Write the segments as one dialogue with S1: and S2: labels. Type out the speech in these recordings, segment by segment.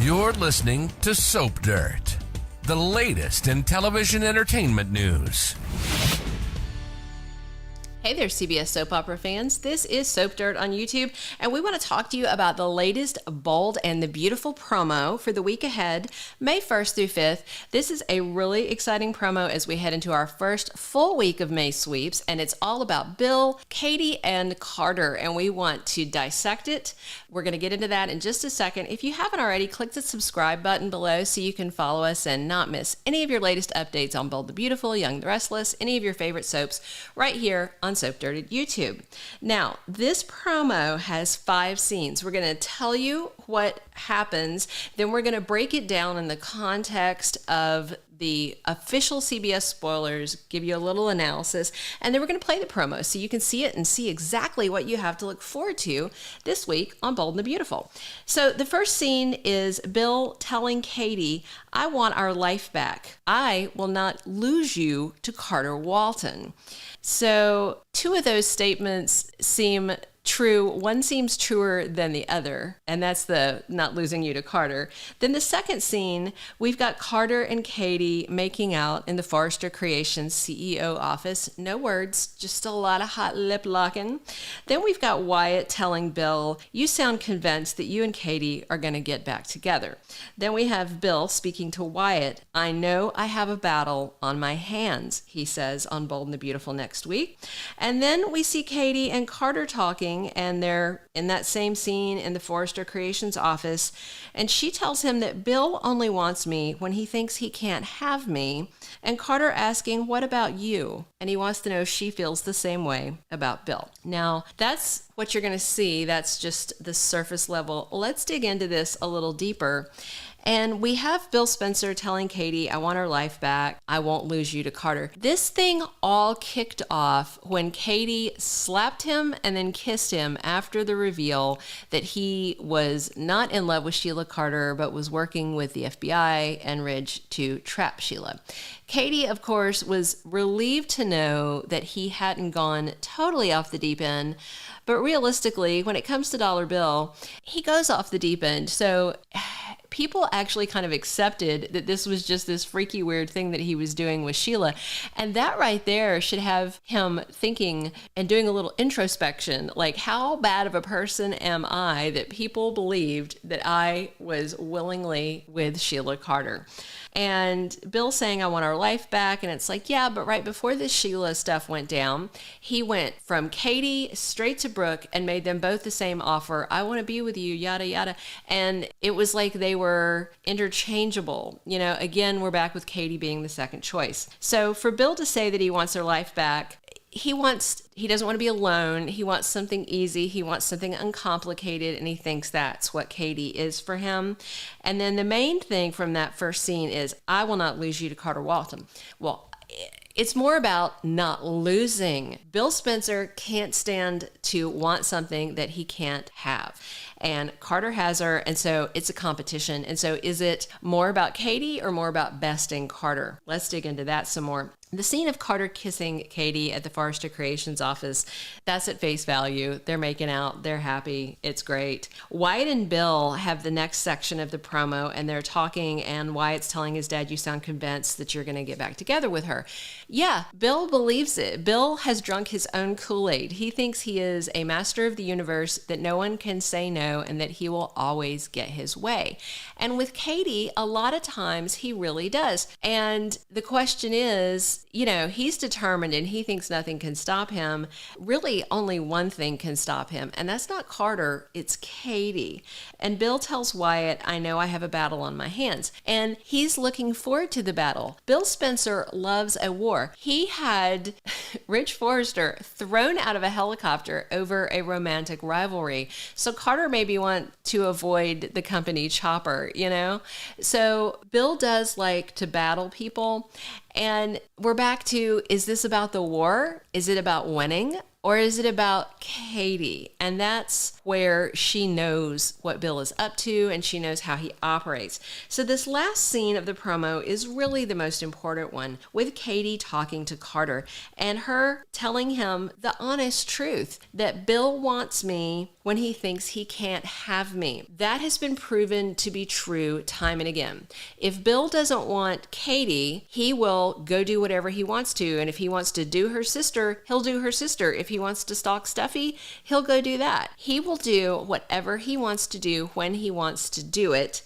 S1: You're listening to Soap Dirt, the latest in television entertainment news.
S2: Hey there, CBS soap opera fans. This is Soap Dirt on YouTube, and we want to talk to you about the latest Bold and the Beautiful promo for the week ahead, May 1st through 5th. This is a really exciting promo as we head into our first full week of May sweeps, and it's all about Bill, Katie, and Carter, and we want to dissect it. We're going to get into that in just a second. If you haven't already, click the subscribe button below so you can follow us and not miss any of your latest updates on Bold the Beautiful, Young the Restless, any of your favorite soaps right here on Soap Dirt at YouTube. Now, this promo has 5 scenes. We're going to tell you what happens, then we're going to break it down in the context of the official CBS spoilers, give you a little analysis, and then we're going to play the promo so you can see it and see exactly what you have to look forward to this week on Bold and the Beautiful. So the first scene is Bill telling Katie, "I want our life back. I will not lose you to Carter Walton." So 2 of those statements seem true. One seems truer than the other, and that's the not losing you to Carter. Then the second scene, we've got Carter and Katie making out in the Forrester Creations CEO office. No words, just a lot of hot lip locking. Then we've got Wyatt telling Bill, "You sound convinced that you and Katie are going to get back together." Then we have Bill speaking to Wyatt. "I know I have a battle on my hands," he says on Bold and the Beautiful next week. And then we see Katie and Carter talking, and they're in that same scene in the Forrester Creations office, and she tells him that Bill only wants me when he thinks he can't have me, and Carter asking, "What about you?" And he wants to know if she feels the same way about Bill. Now, that's what you're going to see. That's just the surface level. Let's dig into this a little deeper. And we have Bill Spencer telling Katie, "I want her life back. I won't lose you to Carter." This thing all kicked off when Katie slapped him and then kissed him after the reveal that he was not in love with Sheila Carter, but was working with the FBI and Ridge to trap Sheila. Katie, of course, was relieved to know that he hadn't gone totally off the deep end. But realistically, when it comes to Dollar Bill, he goes off the deep end. So people actually kind of accepted that this was just this freaky, weird thing that he was doing with Sheila. And that right there should have him thinking and doing a little introspection, like, how bad of a person am I that people believed that I was willingly with Sheila Carter? And Bill saying, "I want our life back." And it's like, yeah, but right before this Sheila stuff went down, he went from Katie straight to Brooke and made them both the same offer. "I want to be with you, yada, yada." And it was like they were interchangeable. You know, again, we're back with Katie being the second choice. So for Bill to say that he wants their life back, he doesn't want to be alone. He wants something easy. He wants something uncomplicated, and he thinks that's what Katie is for him. And then the main thing from that first scene is, "I will not lose you to Carter Walton." Well, it's more about not losing. Bill Spencer can't stand to want something that he can't have. And Carter has her, and so it's a competition. And so is it more about Katie or more about besting Carter? Let's dig into that some more. The scene of Carter kissing Katie at the Forrester Creations office, that's at face value. They're making out. They're happy. It's great. Wyatt and Bill have the next section of the promo, and they're talking, and Wyatt's telling his dad, "You sound convinced that you're going to get back together with her." Yeah, Bill believes it. Bill has drunk his own Kool-Aid. He thinks he is a master of the universe, that no one can say no, and that he will always get his way. And with Katie, a lot of times he really does. And the question is, you know, he's determined and he thinks nothing can stop him. Really, only one thing can stop him, and that's not Carter, it's Katie. And Bill tells Wyatt, "I know I have a battle on my hands." And he's looking forward to the battle. Bill Spencer loves a war. He had Ridge Forrester thrown out of a helicopter over a romantic rivalry. So Carter maybe want to avoid the company chopper, you know? So Bill does like to battle people. And we're back to, is this about the war? Is it about winning? Or is it about Katie? And that's where she knows what Bill is up to and she knows how he operates. So this last scene of the promo is really the most important one, with Katie talking to Carter and her telling him the honest truth that Bill wants me when he thinks he can't have me. That has been proven to be true time and again. If Bill doesn't want Katie, he will go do whatever he wants to. And if he wants to do her sister, he'll do her sister. If he wants to stalk Stuffy, he'll go do that. He will do whatever he wants to do when he wants to do it.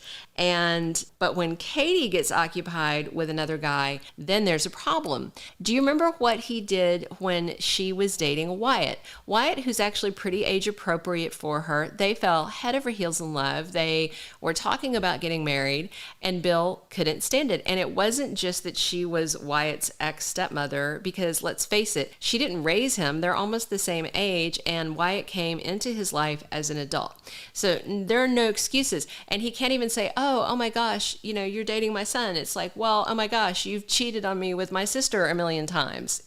S2: But when Katie gets occupied with another guy, then there's a problem. Do you remember what he did when she was dating Wyatt? Wyatt, who's actually pretty age appropriate for her, they fell head over heels in love. They were talking about getting married, and Bill couldn't stand it. And it wasn't just that she was Wyatt's ex-stepmother, because let's face it, she didn't raise him. They're almost the same age, and Wyatt came into his life as an adult. So there are no excuses. And he can't even say, oh my gosh, you're dating my son. It's like, well, oh my gosh, you've cheated on me with my sister a million times,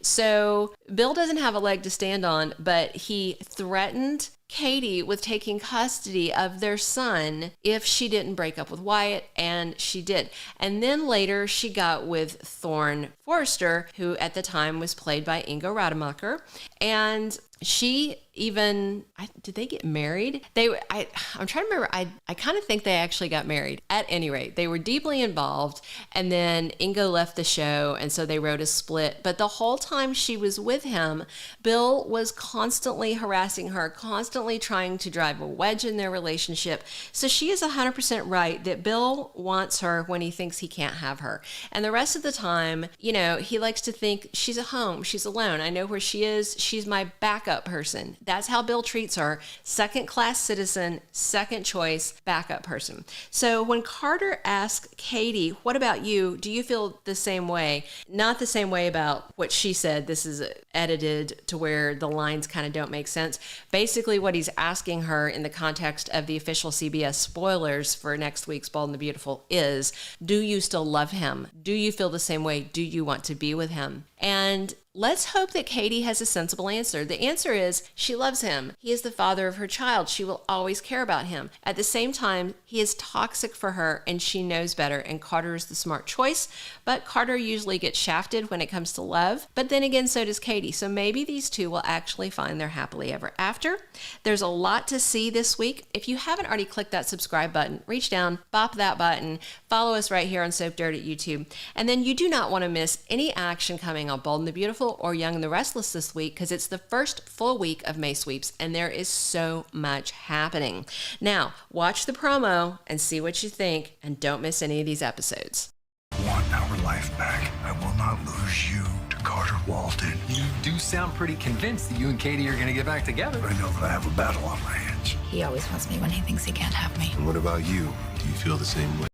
S2: So Bill doesn't have a leg to stand on, but he threatened Katie with taking custody of their son if she didn't break up with Wyatt, and she did. And then later she got with Thorne Forrester, who at the time was played by Ingo Rademacher, and she even, did they get married? I'm trying to remember. I kind of think they actually got married. At any rate, they were deeply involved, and then Ingo left the show, and so they wrote a split. But the whole time she was with him, Bill was constantly harassing her, constantly trying to drive a wedge in their relationship. So she is 100% right that Bill wants her when he thinks he can't have her. And the rest of the time, he likes to think she's at home, she's alone. I know where she is. She's my backup person. That's how Bill treats her. Second-class citizen, second choice, backup person. So when Carter asks Katie, what about you? Do you feel the same way? Not the same way about what she said. This is edited to where the lines kind of don't make sense. Basically, what he's asking her in the context of the official CBS spoilers for next week's Bold and the Beautiful is, do you still love him? Do you feel the same way? Do you want to be with him? And let's hope that Katie has a sensible answer. The answer is she loves him. He is the father of her child. She will always care about him. At the same time, he is toxic for her, and she knows better, and Carter is the smart choice. But Carter usually gets shafted when it comes to love. But then again, so does Katie. So maybe these two will actually find their happily ever after. There's a lot to see this week. If you haven't already clicked that subscribe button, reach down, bop that button, follow us right here on Soap Dirt at YouTube. And then you do not want to miss any action coming on Bold and the Beautiful or Young and the Restless this week, because it's the first full week of May Sweeps, and there is so much happening. Now, watch the promo and see what you think, and don't miss any of these episodes.
S3: Want our life back? I will not lose you to Carter Walton.
S4: You do sound pretty convinced that you and Katie are going to get back together.
S3: I know that I have a battle on my hands.
S5: He always wants me when he thinks he can't have me.
S6: And what about you? Do you feel the same way?